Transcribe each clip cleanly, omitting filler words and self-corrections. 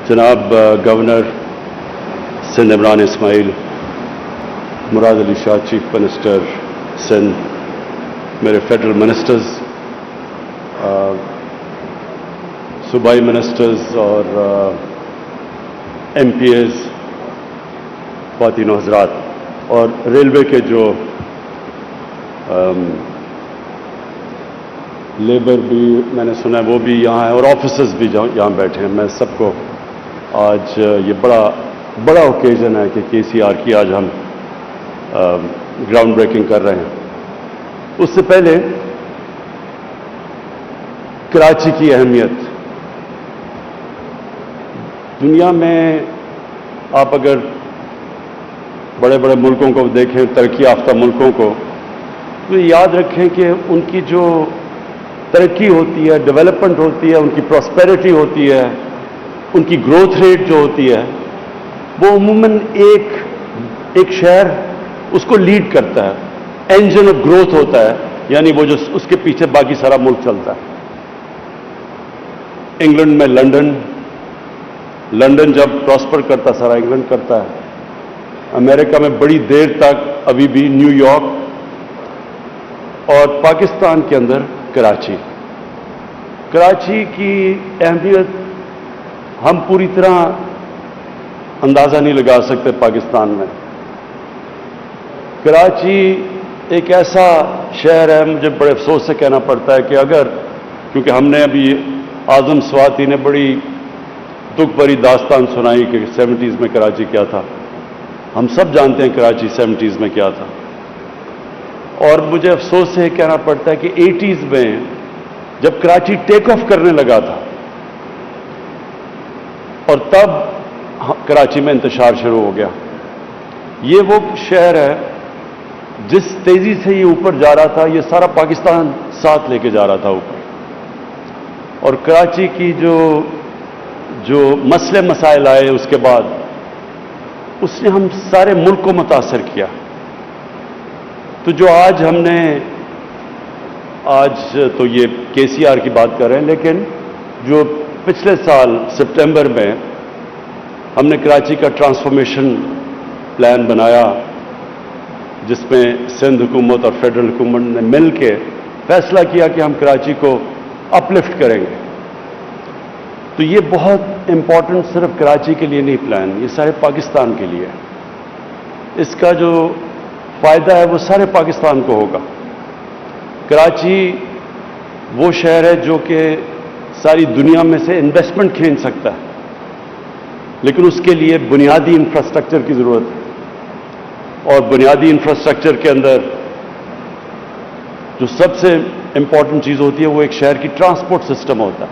جناب گورنر سندھ عمران اسماعیل، مراد Ali Shah chief minister Sindh, میرے federal ministers, صوبائی منسٹرز اور ایم پی ایز، خواتین و حضرات، اور ریلوے کے جو لیبر بھی میں نے سنا ہے وہ بھی یہاں ہیں، اور آفیسرز بھی یہاں بیٹھے ہیں، میں سب کو آج یہ بڑا اوکیزن ہے کہ KCR کی آج ہم گراؤنڈ بریکنگ کر رہے ہیں۔ اس سے پہلے کراچی کی اہمیت دنیا میں، آپ اگر بڑے بڑے ملکوں کو دیکھیں، ترقی یافتہ ملکوں کو، تو یاد رکھیں کہ ان کی جو ترقی ہوتی ہے، ڈیولپمنٹ ہوتی ہے، ان کی پراسپیرٹی ہوتی ہے، ان کی گروتھ ریٹ جو ہوتی ہے، وہ عموماً ایک شہر اس کو لیڈ کرتا ہے، انجن آف گروتھ ہوتا ہے، یعنی وہ جو اس کے پیچھے باقی سارا ملک چلتا ہے۔ انگلینڈ میں لنڈن جب پراسپر کرتا، سارا انگلینڈ کرتا ہے۔ امریکہ میں بڑی دیر تک ابھی بھی نیو یارک، اور پاکستان کے اندر کراچی کی اہمیت ہم پوری طرح اندازہ نہیں لگا سکتے۔ پاکستان میں کراچی ایک ایسا شہر ہے، مجھے بڑے افسوس سے کہنا پڑتا ہے کہ کیونکہ ہم نے ابھی اعظم سواتی نے بڑی دکھ بھری داستان سنائی کہ 70s میں کراچی کیا تھا۔ ہم سب جانتے ہیں کراچی 70s میں کیا تھا، اور مجھے افسوس سے کہنا پڑتا ہے کہ 80s میں جب کراچی ٹیک آف کرنے لگا تھا، اور تب کراچی میں انتشار شروع ہو گیا۔ یہ وہ شہر ہے جس تیزی سے یہ اوپر جا رہا تھا، یہ سارا پاکستان ساتھ لے کے جا رہا تھا اوپر، اور کراچی کی جو مسئلے مسائل آئے اس کے بعد، اس نے ہم سارے ملک کو متاثر کیا۔ تو جو آج ہم نے تو یہ KCR کی بات کر رہے ہیں، لیکن جو پچھلے سال سپٹمبر میں ہم نے کراچی کا ٹرانسفارمیشن پلان بنایا، جس میں سندھ حکومت اور فیڈرل حکومت نے مل کے فیصلہ کیا کہ ہم کراچی کو اپ لفٹ کریں گے۔ تو یہ بہت امپورٹنٹ صرف کراچی کے لیے نہیں پلان، یہ سارے پاکستان کے لیے ہے۔ اس کا جو فائدہ ہے وہ سارے پاکستان کو ہوگا۔ کراچی وہ شہر ہے جو کہ ساری دنیا میں سے انویسٹمنٹ کھینچ سکتا ہے، لیکن اس کے لیے بنیادی انفراسٹرکچر کی ضرورت ہے، اور بنیادی انفراسٹرکچر کے اندر جو سب سے امپورٹنٹ چیز ہوتی ہے وہ ایک شہر کی ٹرانسپورٹ سسٹم ہوتا ہے،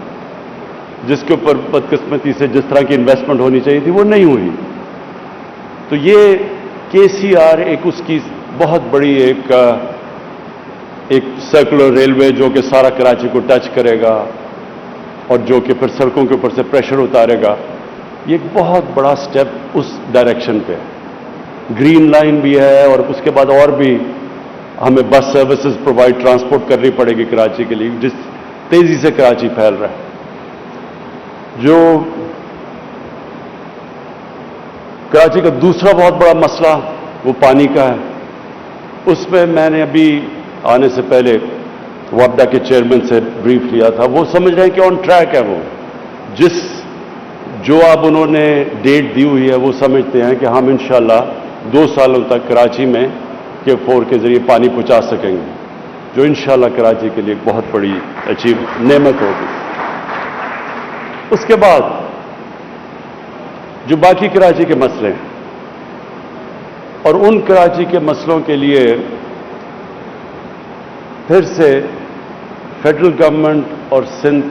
جس کے اوپر بدقسمتی سے جس طرح کی انویسٹمنٹ ہونی چاہیے تھی وہ نہیں ہوئی۔ تو یہ KCR ایک اس کی بہت بڑی ایک سرکولر ریلوے جو کہ سارا کراچی کو ٹچ کرے گا، اور جو کہ پھر سڑکوں کے اوپر سے پریشر اتارے گا، یہ ایک بہت بڑا سٹیپ اس ڈائریکشن پہ ہے۔ گرین لائن بھی ہے، اور اس کے بعد اور بھی ہمیں بس سروسز پرووائڈ ٹرانسپورٹ کرنی پڑے گی کراچی کے لیے، جس تیزی سے کراچی پھیل رہا ہے۔ جو کراچی کا دوسرا بہت بڑا مسئلہ وہ پانی کا ہے، اس پہ میں نے ابھی آنے سے پہلے وابڈا کے چیئرمین سے بریف لیا تھا۔ وہ سمجھ رہے ہیں کہ آن ٹریک ہے، وہ جو اب انہوں نے ڈیٹ دی ہوئی ہے وہ سمجھتے ہیں کہ ہم انشاءاللہ 2 سالوں تک کراچی میں K4 کے ذریعے پانی پہنچا سکیں گے، جو انشاءاللہ کراچی کے لیے ایک بہت بڑی نعمت ہوگی۔ اس کے بعد جو باقی کراچی کے مسئلے ہیں، اور ان کراچی کے مسئلوں کے لیے پھر سے فیڈرل گورنمنٹ اور سندھ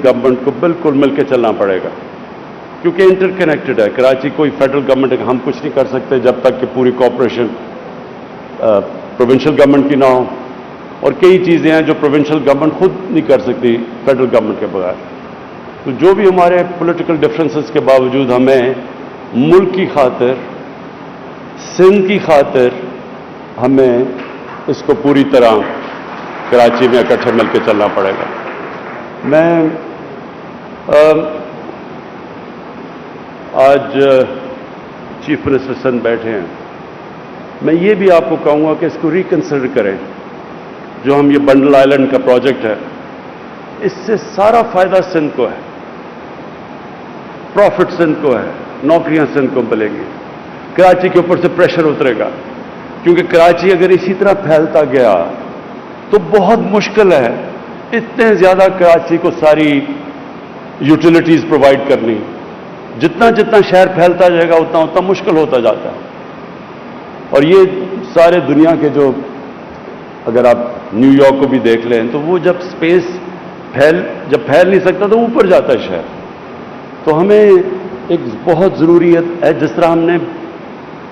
گورنمنٹ کو بالکل مل کے چلنا پڑے گا، کیونکہ انٹر کنیکٹڈ ہے۔ کراچی کوئی فیڈرل گورنمنٹ ہم کچھ نہیں کر سکتے جب تک کہ پوری کوآپریشن پروونشل گورنمنٹ کی نہ ہو، اور کئی چیزیں ہیں جو پروونشل گورنمنٹ خود نہیں کر سکتی فیڈرل گورنمنٹ کے بغیر۔ تو جو بھی ہمارے پولیٹیکل ڈفرینسز کے باوجود ہمیں ملک کی خاطر، سندھ کی خاطر، ہمیں اس کو پوری طرح کراچی میں اکٹھے مل کے چلنا پڑے گا۔ میں آج چیف منسٹر سندھ بیٹھے ہیں. میں یہ بھی آپ کو کہوں گا کہ اس کو ریکنسیڈر کریں. جو ہم یہ بنڈل آئلینڈ کا پروجیکٹ ہے, اس سے سارا فائدہ سندھ کو ہے, پروفٹ سندھ کو ہے, نوکریاں سندھ کو ملیں گی. کراچی کے اوپر سے پریشر اترے گا, کیونکہ کراچی اگر اسی طرح پھیلتا گیا تو بہت مشکل ہے اتنے زیادہ کراچی کو ساری یوٹیلیٹیز پرووائڈ کرنی. جتنا جتنا شہر پھیلتا جائے گا اتنا اتنا مشکل ہوتا جاتا ہے. اور یہ سارے دنیا کے جو, اگر آپ نیو یارک کو بھی دیکھ لیں تو وہ جب اسپیس جب پھیل نہیں سکتا تو اوپر جاتا ہے شہر. تو ہمیں ایک بہت ضروریت ہے, جس طرح ہم نے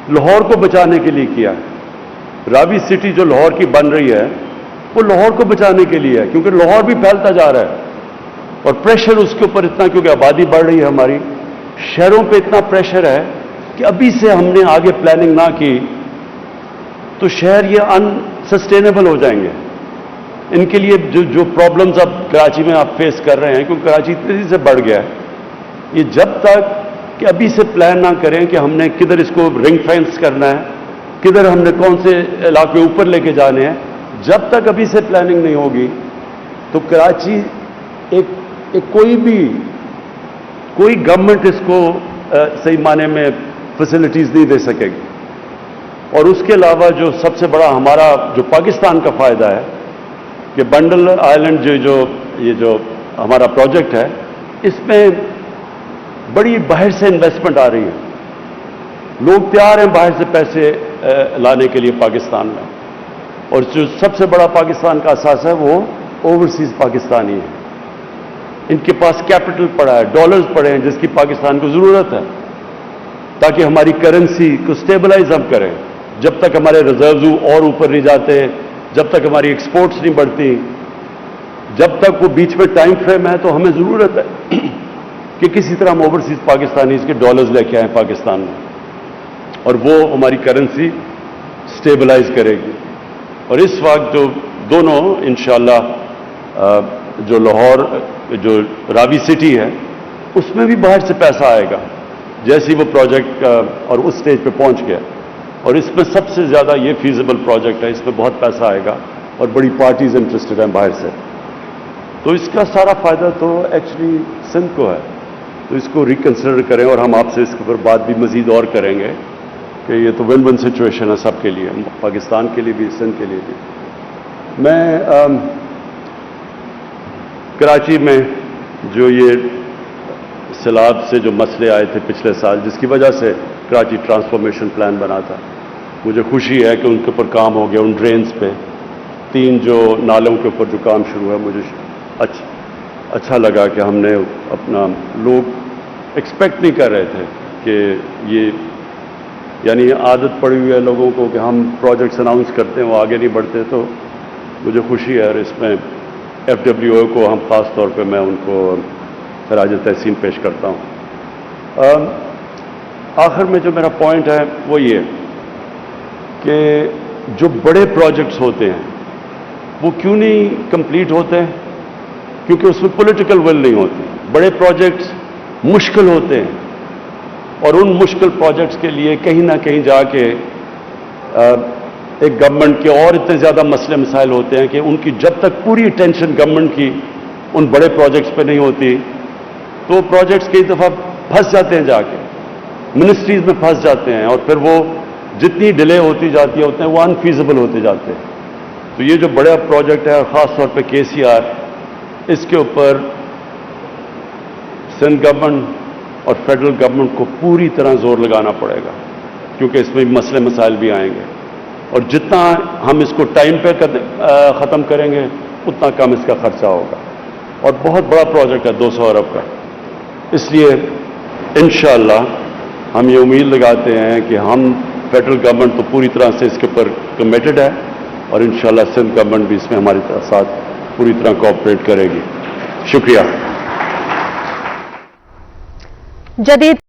لاہور کو بچانے کے لیے کیا ہے. راوی سٹی جو لاہور کی بن رہی ہے وہ لاہور کو بچانے کے لیے ہے, کیونکہ لاہور بھی پھیلتا جا رہا ہے اور پریشر اس کے اوپر اتنا, کیونکہ آبادی بڑھ رہی ہے ہماری, شہروں پہ اتنا پریشر ہے کہ ابھی سے ہم نے آگے پلاننگ نہ کی تو شہر یہ انسسٹینیبل ہو جائیں گے. ان کے لیے جو پرابلمز اب کراچی میں آپ فیس کر رہے ہیں, کیونکہ کراچی تیزی سے بڑھ گیا ہے, یہ جب تک کہ ابھی سے پلان نہ کریں کہ ہم نے کدھر اس کو رنگ فینس کرنا ہے, کدھر ہم نے کون سے علاقے اوپر لے کے جانے ہیں, جب تک ابھی سے پلاننگ نہیں ہوگی تو کراچی کوئی گورنمنٹ اس کو صحیح معنی میں فیسلٹیز نہیں دے سکے گی. اور اس کے علاوہ جو سب سے بڑا ہمارا جو پاکستان کا فائدہ ہے کہ بنڈل آئلینڈ یہ جو ہمارا پروجیکٹ ہے, اس میں بڑی باہر سے انویسٹمنٹ آ رہی ہے. لوگ تیار ہیں باہر سے پیسے لانے کے لیے پاکستان میں, اور جو سب سے بڑا پاکستان کا اثاثہ ہے وہ اوورسیز پاکستانی ہے. ان کے پاس کیپٹل پڑا ہے, ڈالرز پڑے ہیں, جس کی پاکستان کو ضرورت ہے تاکہ ہماری کرنسی کو سٹیبلائز ہم کریں. جب تک ہمارے ریزروز اور اوپر نہیں جاتے, جب تک ہماری ایکسپورٹس نہیں بڑھتی, جب تک وہ بیچ میں ٹائم فریم ہے, تو ہمیں ضرورت ہے کہ کسی طرح ہم اوورسیز پاکستانیز کے ڈالرز لے کے آئیں پاکستان میں, اور وہ ہماری کرنسی سٹیبلائز کرے گی. اور اس وقت جو دونوں انشاءاللہ جو لاہور جو راوی سٹی ہے اس میں بھی باہر سے پیسہ آئے گا جیسے وہ پروجیکٹ اور اس سٹیج پہ پہنچ گیا. اور اس میں سب سے زیادہ یہ فیزیبل پروجیکٹ ہے, اس میں بہت پیسہ آئے گا اور بڑی پارٹیز انٹرسٹڈ ہیں باہر سے. تو اس کا سارا فائدہ تو ایکچولی سندھ کو ہے. تو اس کو ریکنسیڈر کریں, اور ہم آپ سے اس کے اوپر بات بھی مزید اور کریں گے کہ یہ تو ون ون سچویشن ہے سب کے لیے, پاکستان کے لیے بھی, سندھ کے لیے بھی. میں کراچی میں جو یہ سیلاب سے جو مسئلے آئے تھے پچھلے سال, جس کی وجہ سے کراچی ٹرانسفارمیشن پلان بنا تھا, مجھے خوشی ہے کہ ان کے اوپر کام ہو گیا. ان ڈرینز پہ 3 جو نالوں کے اوپر جو کام شروع ہے, مجھے اچھا لگا کہ ہم نے اپنا, لوگ ایکسپیکٹ نہیں کر رہے تھے کہ یہ, یعنی عادت پڑی ہوئی ہے لوگوں کو کہ ہم پروجیکٹس اناؤنس کرتے ہیں وہ آگے نہیں بڑھتے. تو مجھے خوشی ہے, اور اس میں FWO کو ہم خاص طور پہ میں ان کو خراج تحسین پیش کرتا ہوں. آخر میں جو میرا پوائنٹ ہے وہ یہ کہ جو بڑے پروجیکٹس ہوتے ہیں وہ کیوں نہیں کمپلیٹ ہوتے ہیں, کیونکہ اس میں پولیٹیکل ول نہیں ہوتی. بڑے پروجیکٹس مشکل ہوتے ہیں, اور ان مشکل پروجیکٹس کے لیے کہیں نہ کہیں جا کے ایک گورنمنٹ کے اور اتنے زیادہ مسئلے مسائل ہوتے ہیں کہ ان کی جب تک پوری اٹینشن گورنمنٹ کی ان بڑے پروجیکٹس پہ نہیں ہوتی تو پروجیکٹس کئی دفعہ پھنس جاتے ہیں, جا کے منسٹریز میں پھنس جاتے ہیں, اور پھر وہ جتنی ڈیلے ہوتی جاتی ہے اتنے وہ انفیزیبل ہوتے جاتے ہیں. تو یہ جو بڑا پروجیکٹ ہے, اور خاص طور پہ KCR, اس کے اوپر سندھ گورنمنٹ اور فیڈرل گورنمنٹ کو پوری طرح زور لگانا پڑے گا, کیونکہ اس میں مسئلے مسائل بھی آئیں گے. اور جتنا ہم اس کو ٹائم پہ ختم کریں گے اتنا کم اس کا خرچہ ہوگا. اور بہت بڑا پروجیکٹ ہے 200 ارب کا. اس لیے انشاءاللہ ہم یہ امید لگاتے ہیں کہ ہم فیڈرل گورنمنٹ تو پوری طرح سے اس کے اوپر کمیٹڈ ہے, اور انشاءاللہ سندھ گورنمنٹ بھی اس میں ہمارے ساتھ پوری طرح کوآپریٹ کرے گی. شکریہ. جدید